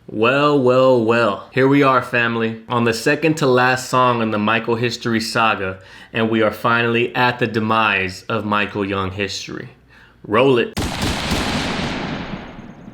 Well. Here we are, family, on the second to last song in the Michael history saga, and we are finally at the demise of Michael Young history. Roll it.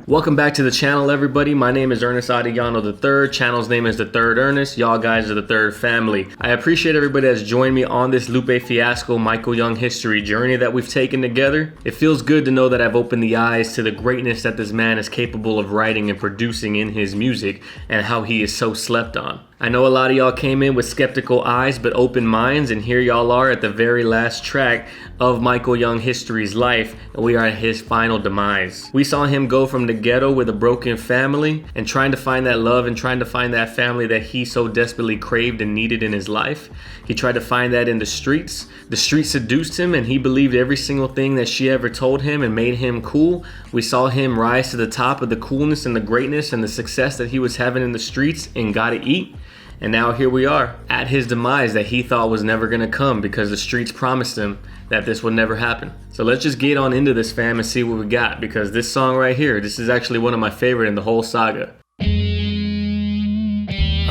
Welcome back to the channel, everybody. My name is Ernest Adiyano III. Channel's name is The Third Ernest. Y'all guys are the third family. I appreciate everybody that's joined me on this Lupe Fiasco Michael Young history journey that we've taken together. It feels good to know that I've opened the eyes to the greatness that this man is capable of writing and producing in his music and how he is so slept on. I know a lot of y'all came in with skeptical eyes but open minds, and here y'all are at the very last track of Michael Young history's life, and we are at his final demise. We saw him go from the ghetto with a broken family and trying to find that love and trying to find that family that he so desperately craved and needed in his life. He tried to find that in the streets. The streets seduced him and he believed every single thing that she ever told him and made him cool. We saw him rise to the top of the coolness and the greatness and the success that he was having in the streets and Gotta Eat. And now here we are at his demise that he thought was never gonna come because the streets promised him that this would never happen. So let's just get on into this, fam, and see what we got, because this song right here, this is actually one of my favorite in the whole saga. I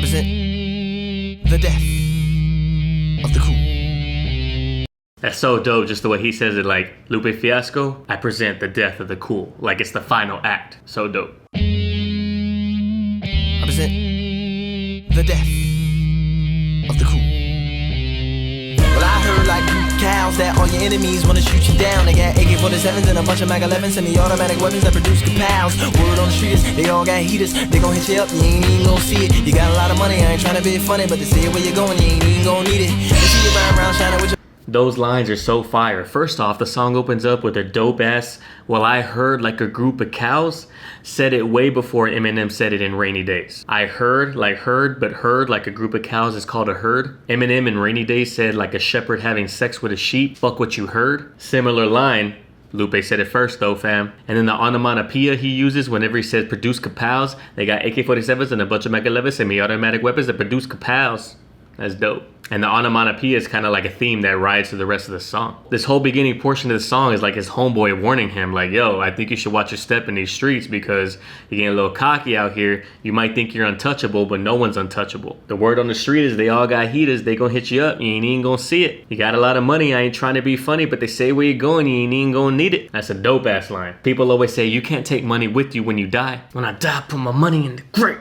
present the death of the cool. That's so dope, just the way he says it, like Lupe Fiasco, I present the death of the cool, like it's the final act. So dope. I present the death of the cool. Well, I heard like cows that all your enemies wanna shoot you down. They got AK-47s and a bunch of Mag 11s, semi-automatic weapons that produce kapows. Word on the street is they all got heaters. They gon' hit you up, you ain't even gon' see it. You got a lot of money, I ain't tryna be funny, but they say where you going, you ain't even gon' need it. They see you round shining with your... Those lines are so fire. First off, the song opens up with a dope ass, well, I heard like a group of cows, said it way before Eminem said it in Rainy Days. I heard like heard, but heard like a group of cows is called a herd. Eminem in Rainy Days said like a shepherd having sex with a sheep, fuck what you heard. Similar line, Lupe said it first though, fam. And then the onomatopoeia he uses whenever he says produce kapows, they got AK-47s and a bunch of Mag 11 semi-automatic weapons that produce kapows. That's dope. And the onomatopoeia is kind of like a theme that rides to the rest of the song. This whole beginning portion of the song is like his homeboy warning him, like, yo, I think you should watch your step in these streets because you're getting a little cocky out here. You might think you're untouchable, but no one's untouchable. The word on the street is they all got heaters. They gonna hit you up. You ain't even gonna see it. You got a lot of money. I ain't trying to be funny, but they say where you going, you ain't even gonna need it. That's a dope ass line. People always say you can't take money with you when you die. When I die, put my money in the grave.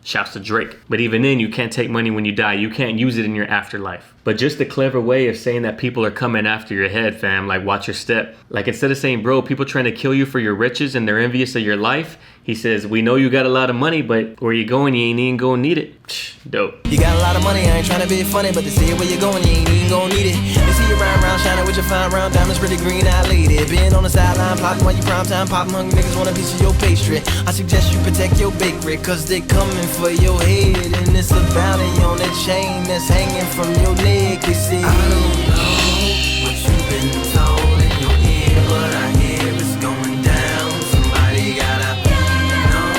Shouts to Drake. But even then, you can't take money when you die. You can't use it in your afterlife. But just a clever way of saying that people are coming after your head, fam. Like, watch your step. Like, instead of saying, bro, people trying to kill you for your riches and they're envious of your life, he says, we know you got a lot of money, but where you going, you ain't even gonna need it. Dope. You got a lot of money, I ain't trying to be funny, but they see where you going, you ain't even gonna need it. They see you round shining with your fine round diamonds, pretty green-eyed lady. Been on the sideline, plotting while you prime time, popping hungry niggas want a piece of your pastry. I suggest you protect your bakery, cause they coming for your head, and it's a bounty on that chain that's hanging from your neck. They say, I don't know what you've been told in your ear, but I hear it's going down. Somebody gotta know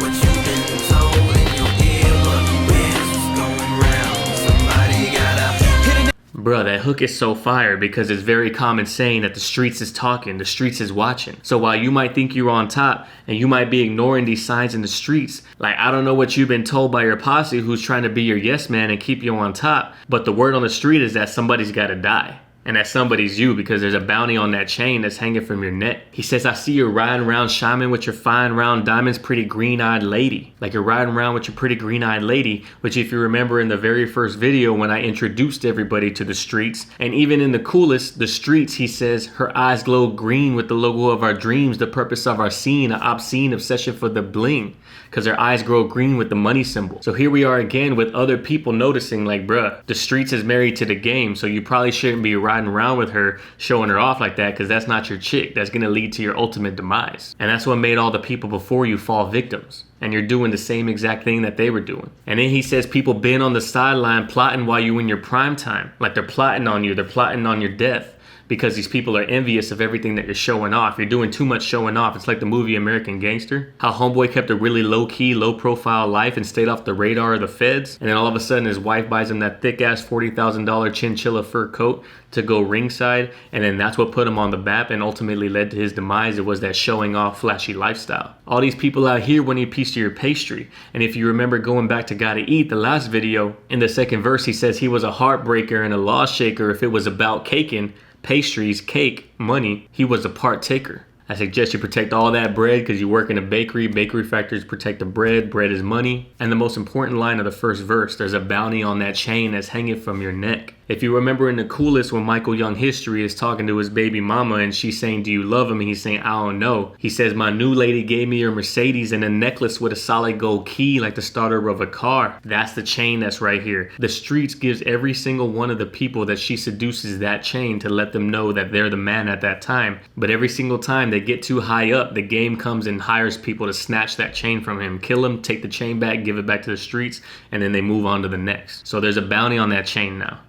what you've been told in your ear, but where's what's going round? Somebody gotta hit it. Bruh, that hook is so fire because it's very common saying that the streets is talking, the streets is watching. So while you might think you're on top and you might be ignoring these signs in the streets, like I don't know what you've been told by your posse who's trying to be your yes man and keep you on top, but the word on the street is that somebody's gotta die. And that somebody's you because there's a bounty on that chain that's hanging from your neck. He says, I see you riding around shining with your fine round diamonds, pretty green-eyed lady. Like you're riding around with your pretty green-eyed lady, which if you remember in the very first video when I introduced everybody to the streets, and even in the coolest, the streets, he says, her eyes glow green with the logo of our dreams, the purpose of our scene, an obscene obsession for the bling. Because her eyes grow green with the money symbol. So here we are again with other people noticing like, bruh, the streets is married to the game, so you probably shouldn't be riding around with her, showing her off like that, because that's not your chick. That's gonna lead to your ultimate demise. And that's what made all the people before you fall victims. And you're doing the same exact thing that they were doing. And then he says people been on the sideline plotting while you in your prime time. Like they're plotting on you, they're plotting on your death. because these people are envious of everything that you're showing off. You're doing too much showing off. It's like the movie American Gangster, how homeboy kept a really low-key, low-profile life and stayed off the radar of the feds, and then all of a sudden his wife buys him that thick-ass $40,000 chinchilla fur coat to go ringside, and then that's what put him on the map and ultimately led to his demise. It was that showing off, flashy lifestyle. All these people out here want a piece of your pastry, and if you remember going back to Gotta Eat, the last video, in the second verse he says he was a heartbreaker and a law shaker. If it was about caking, pastries, cake, money, he was a partaker. I suggest you protect all that bread because you work in a bakery. Bakery factories protect the bread. Bread is money. And the most important line of the first verse, there's a bounty on that chain that's hanging from your neck. If you remember in The Coolest, when Michael Young History is talking to his baby mama and she's saying, do you love him? And he's saying, I don't know. He says, my new lady gave me her Mercedes and a necklace with a solid gold key like the starter of a car. That's the chain that's right here. The streets gives every single one of the people that she seduces that chain to let them know that they're the man at that time. But every single time they get too high up, the game comes and hires people to snatch that chain from him, kill him, take the chain back, give it back to the streets, and then they move on to the next. So there's a bounty on that chain now.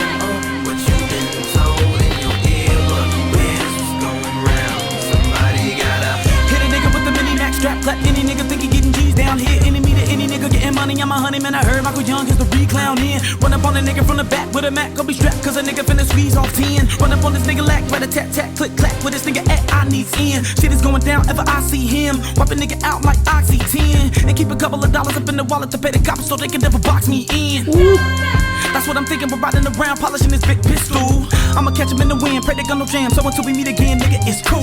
What you've been told in your ear, but where's what's going round? Somebody gotta hit a nigga with the mini max strap, clap any nigga think he getting G's down here. Any meter, any nigga getting money, I'm a honey man. I heard Michael Young is the re-clown in. Run up on a nigga from the back with a Mac, go be strapped, cause a nigga finna squeeze off 10. Run up on this nigga lack, rat a tat tat, click clack, with this nigga at I needs in. Shit is going down ever I see him. Wipe a nigga out like Oxy 10. And keep a couple of dollars up in the wallet to pay the cops so they can never box me in. Ooh. That's what I'm thinking, but riding around, polishing this big pistol. I'ma catch him in the wind, pray they got no jam. So until we meet again, nigga, it's cool.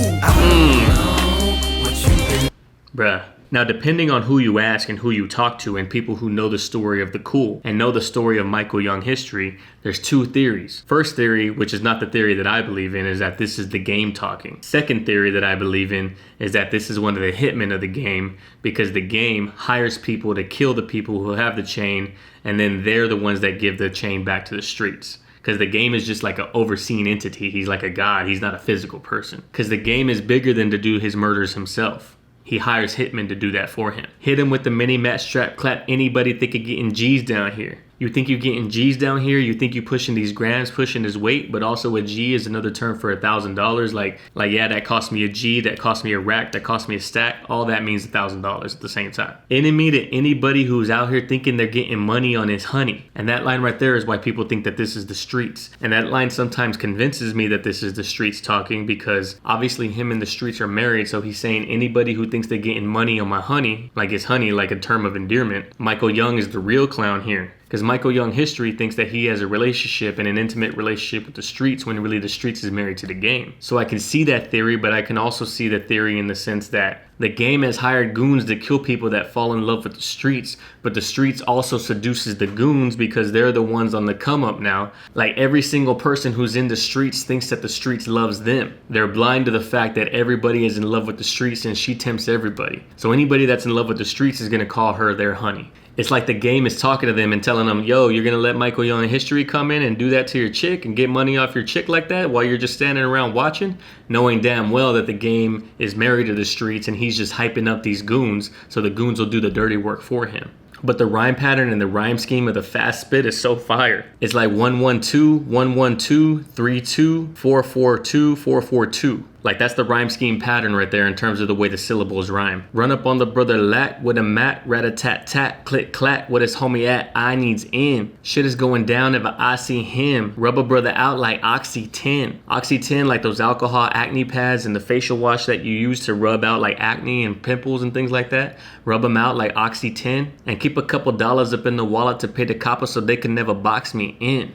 Bruh. Now, depending on who you ask and who you talk to and people who know the story of the Cool and know the story of Michael Young history, there's two theories. First theory, which is not the theory that I believe in, is that this is the game talking. Second theory that I believe in is that this is one of the hitmen of the game because the game hires people to kill the people who have the chain, and then they're the ones that give the chain back to the streets. Because the game is just like an overseen entity. He's like a god. He's not a physical person. Because the game is bigger than to do his murders himself. He hires hitmen to do that for him. Hit him with the mini mat strap, clap anybody think of getting G's down here. You think you're getting G's down here? You think you're pushing these grams, pushing his weight, but also a G is another term for $1,000. Like yeah, that cost me a G, that cost me a rack, that cost me a stack. All that means $1,000 at the same time. Enemy to anybody who's out here thinking they're getting money on his honey. And that line right there is why people think that this is the streets. And that line sometimes convinces me that this is the streets talking because obviously him and the streets are married. So he's saying anybody who thinks they're getting money on my honey, like it's honey, like a term of endearment. Michael Young is the real clown here. Because Michael Young history thinks that he has a relationship and an intimate relationship with the streets when really the streets is married to the game. So I can see that theory, but I can also see the theory in the sense that the game has hired goons to kill people that fall in love with the streets, but the streets also seduces the goons because they're the ones on the come up now. Like every single person who's in the streets thinks that the streets loves them. They're blind to the fact that everybody is in love with the streets and she tempts everybody. So anybody that's in love with the streets is gonna call her their honey. It's like the game is talking to them and telling them, yo, you're gonna let Michael Young history come in and do that to your chick and get money off your chick like that while you're just standing around watching, knowing damn well that the game is married to the streets and he's just hyping up these goons so the goons will do the dirty work for him. But the rhyme pattern and the rhyme scheme of the fast spit is so fire. It's like 112, 112, 32, 442, 442. Like that's the rhyme scheme pattern right there in terms of the way the syllables rhyme. Run up on the brother lack with a mat, rat-a-tat-tat, click clack, what his homie at, I needs in. Shit is going down if I see him. Rub a brother out like Oxy 10. Oxy 10 like those alcohol acne pads and the facial wash that you use to rub out like acne and pimples and things like that. Rub them out like Oxy 10 and keep a couple dollars up in the wallet to pay the coppers so they can never box me in.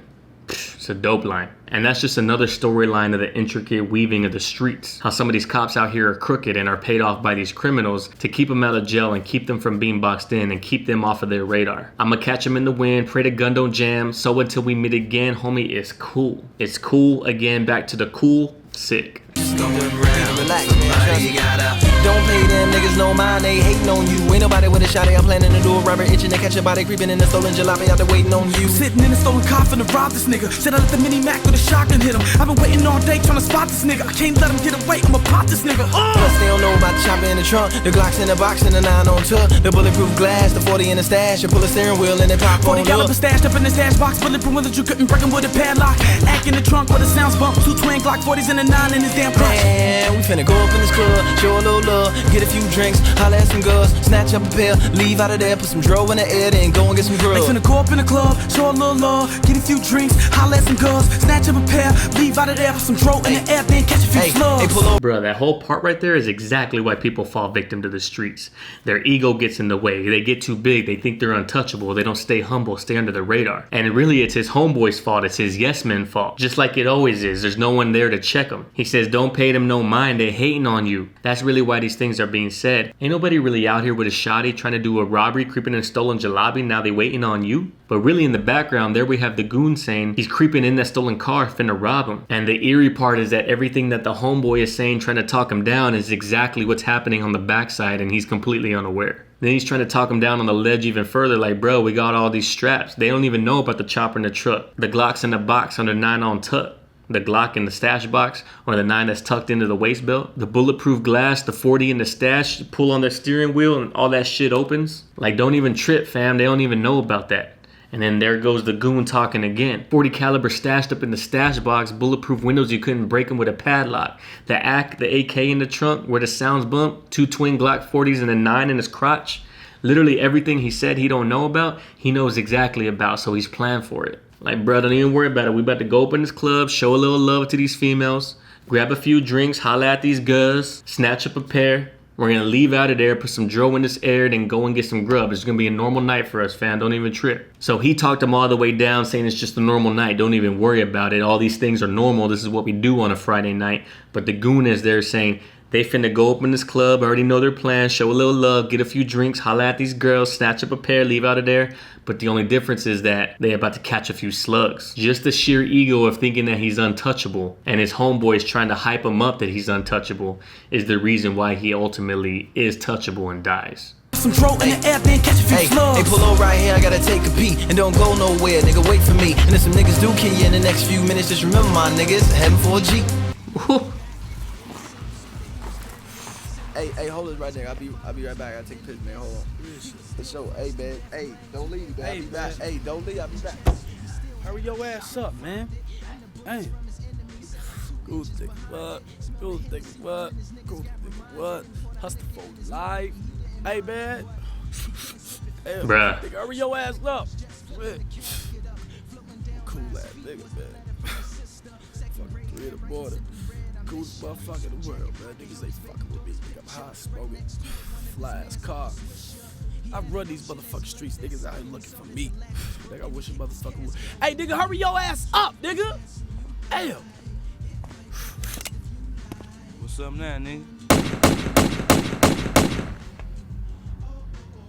It's a dope line. And that's just another storyline of the intricate weaving of the streets. How some of these cops out here are crooked and are paid off by these criminals to keep them out of jail and keep them from being boxed in and keep them off of their radar. I'ma catch them in the wind, pray the gun don't jam. So until we meet again, homie, it's cool. It's cool again, back to the cool, sick. Just go around, relax, man. Don't pay them niggas no mind, they hating on you. Ain't nobody with a shot, I'm planning to do a robber, itching to catch a body creeping in the stolen jalopy out there waiting on you. Sitting in a stolen car finna rob this nigga. Said I let the mini Mac with a shotgun hit him. I've been waiting all day trying to spot this nigga. I can't let him get away, I'ma pop this nigga. Plus they don't know about the chopper in the trunk, the Glocks in the box and the 9 on tour, the bulletproof glass, the 40 in the stash, you pull a steering wheel and it pop 40 on caliber up. stashed up in the stash box, bulletproof windows you couldn't break him with a padlock. Act in the trunk where the sounds bump, 2 twin Glock 40s and a 9 in his damn crotch. Man, we finna go up in this club, show a little love, get a few drinks, holla at some girls, snatch up a pair, leave out of there, put some dro in the air, then go and get some grub. They finna go up in the club, show a little love, get a few drinks, holla at some girls, snatch up a pair, leave out of there, put some dro in the air, then catch a few slugs. Bruh, that whole part right there is exactly why people fall victim to the streets. Their ego gets in the way. They get too big. They think they're untouchable. They don't stay humble, stay under the radar. And really, it's his homeboy's fault. It's his yes men fault. Just like it always is. There's no one there to check him. He says, don't pay them no mind. They hating on you. That's really why these things are being said. Ain't nobody really out here with a shotty trying to do a robbery, creeping in a stolen jalopy. Now they waiting on you. But really in the background, there we have the goon saying he's creeping in that stolen car, finna rob him. And the eerie part is that everything that the homeboy is saying, trying to talk him down, is exactly what's happening on the backside, and he's completely unaware. Then he's trying to talk him down on the ledge even further, like, bro, we got all these straps. They don't even know about the chopper in the truck, the Glocks in the box under 9 on tuck, the Glock in the stash box, or the 9 that's tucked into the waist belt, the bulletproof glass, the 40 in the stash, you pull on the steering wheel and all that shit opens. Like, don't even trip, fam. They don't even know about that. And then there goes the goon talking again. 40 caliber stashed up in the stash box, bulletproof windows, you couldn't break them with a padlock. The AK in the trunk where the sounds bump, 2 twin Glock 40s and a 9 in his crotch. Literally everything he said he don't know about, he knows exactly about, so he's planned for it. Like, bro, don't even worry about it. We about to go up in this club, show a little love to these females, grab a few drinks, holla at these girls, snatch up a pair. We're gonna leave out of there, put some dro in this air, then go and get some grub. It's gonna be a normal night for us, fam. Don't even trip. So he talked him all the way down, saying it's just a normal night. Don't even worry about it. All these things are normal. This is what we do on a Friday night. But the goon is there saying they finna go up in this club, already know their plan, show a little love, get a few drinks, holla at these girls, snatch up a pair, leave out of there. But the only difference is that they about to catch a few slugs. Just the sheer ego of thinking that he's untouchable, and his homeboy is trying to hype him up that he's untouchable, is the reason why he ultimately is touchable and dies. Some dro in the air, then catch a few slugs. Hey, pull over right here, I gotta take a pee. And don't go nowhere, nigga, wait for me. And if some niggas do kill you in the next few minutes, just remember my niggas, heading for a G. Hey, hold it right there. I'll be right back. I gotta take a piss, man. Hold on. For sure. Hey, man. Hey, don't leave, man. I'll be back. Hey, don't leave. I'll be back. Hurry your ass up, man. Hey. Goose dick, what? Goose dick, what? Goose dick, what? Hustle for life. Hey, man. Hey, bruh. Nigga, hurry your ass up. Cool ass nigga, man. Fucking 3 in the morning. Coolest motherfucker in the world, man. Niggas ain't fucking with me. Nigga, I'm high smoking, fly ass car. I run these motherfucking streets. Niggas out here looking for me. Nigga, I wish a motherfucker would. Hey, nigga, hurry your ass up, nigga. Damn. What's up now, nigga?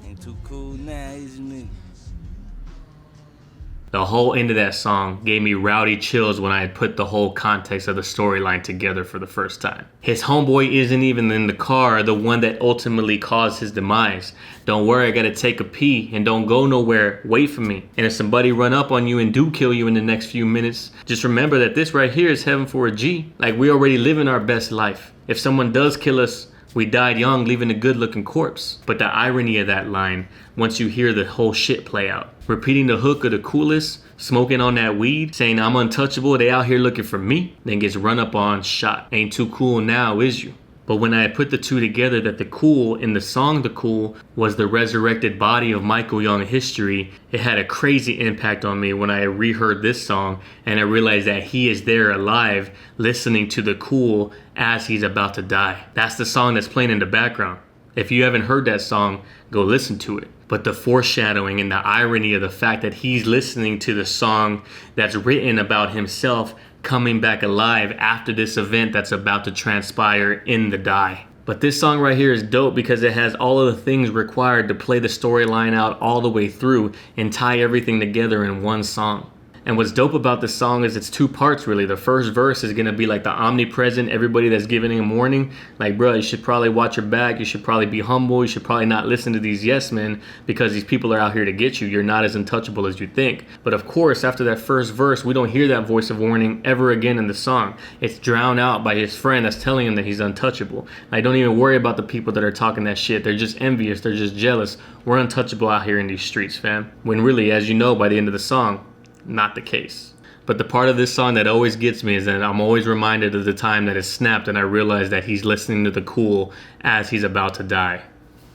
Ain't too cool now, isn't it? The whole end of that song gave me rowdy chills when I had put the whole context of the storyline together for the first time. His homeboy isn't even in the car, the one that ultimately caused his demise. Don't worry, I gotta take a pee, and don't go nowhere, wait for me. And if somebody run up on you and do kill you in the next few minutes, just remember that this right here is heaven for a G. Like, we already living our best life. If someone does kill us, we died young, leaving a good looking corpse. But the irony of that line, once you hear the whole shit play out. Repeating the hook of the coolest, smoking on that weed, saying I'm untouchable, they out here looking for me, then gets run up on, shot. Ain't too cool now, is you? But when I had put the two together, that the cool in the song The Cool was the resurrected body of Michael Young history, it had a crazy impact on me when I reheard this song and I realized that he is there alive listening to The Cool as he's about to die. That's the song that's playing in the background. If you haven't heard that song, go listen to it. But the foreshadowing and the irony of the fact that he's listening to the song that's written about himself coming back alive after this event that's about to transpire in the die. But this song right here is dope because it has all of the things required to play the storyline out all the way through and tie everything together in one song. And what's dope about this song is it's two parts really. The first verse is gonna be like the omnipresent, everybody that's giving him warning. Like, bro, you should probably watch your back. You should probably be humble. You should probably not listen to these yes men because these people are out here to get you. You're not as untouchable as you think. But of course, after that first verse, we don't hear that voice of warning ever again in the song. It's drowned out by his friend that's telling him that he's untouchable. Like, don't even worry about the people that are talking that shit. They're just envious. They're just jealous. We're untouchable out here in these streets, fam. When really, as you know by the end of the song, not the case. But the part of this song that always gets me is that I'm always reminded of the time that it snapped and I realized that he's listening to the Cool as he's about to die.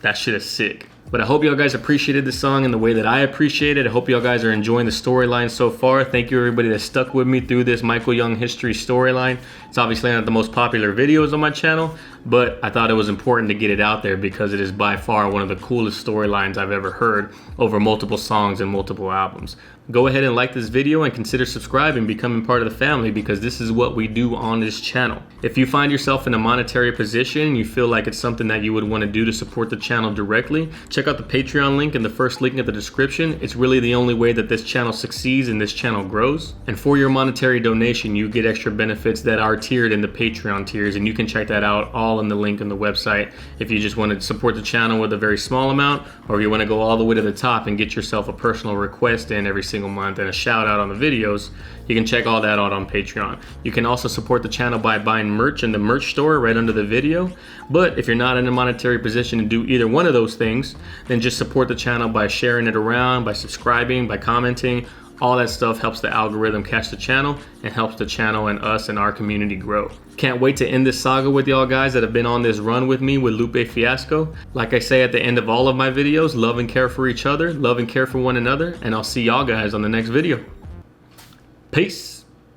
That shit is sick. But I hope y'all guys appreciated this song in the way that I appreciate it. I hope y'all guys are enjoying the storyline so far. Thank you everybody that stuck with me through this Michael Young history storyline. It's obviously not the most popular videos on my channel, but I thought it was important to get it out there because it is by far one of the coolest storylines I've ever heard over multiple songs and multiple albums. Go ahead and like this video and consider subscribing, becoming part of the family, because this is what we do on this channel. If you find yourself in a monetary position and you feel like it's something that you would want to do to support the channel directly, check out the Patreon link in the first link in the description. It's really the only way that this channel succeeds and this channel grows. And for your monetary donation, you get extra benefits that are tiered in the Patreon tiers, and you can check that out all in the link in the website if you just want to support the channel with a very small amount, or if you want to go all the way to the top and get yourself a personal request in every single month and a shout out on the videos. You can check all that out on Patreon. You can also support the channel by buying merch in the merch store right under the video. But if you're not in a monetary position to do either one of those things, then just support the channel by sharing it around, by subscribing, by commenting. All that stuff helps the algorithm catch the channel and helps the channel and us and our community grow. Can't wait to end this saga with y'all guys that have been on this run with me with Lupe Fiasco. Like I say at the end of all of my videos, love and care for each other, love and care for one another, and I'll see y'all guys on the next video. Peace.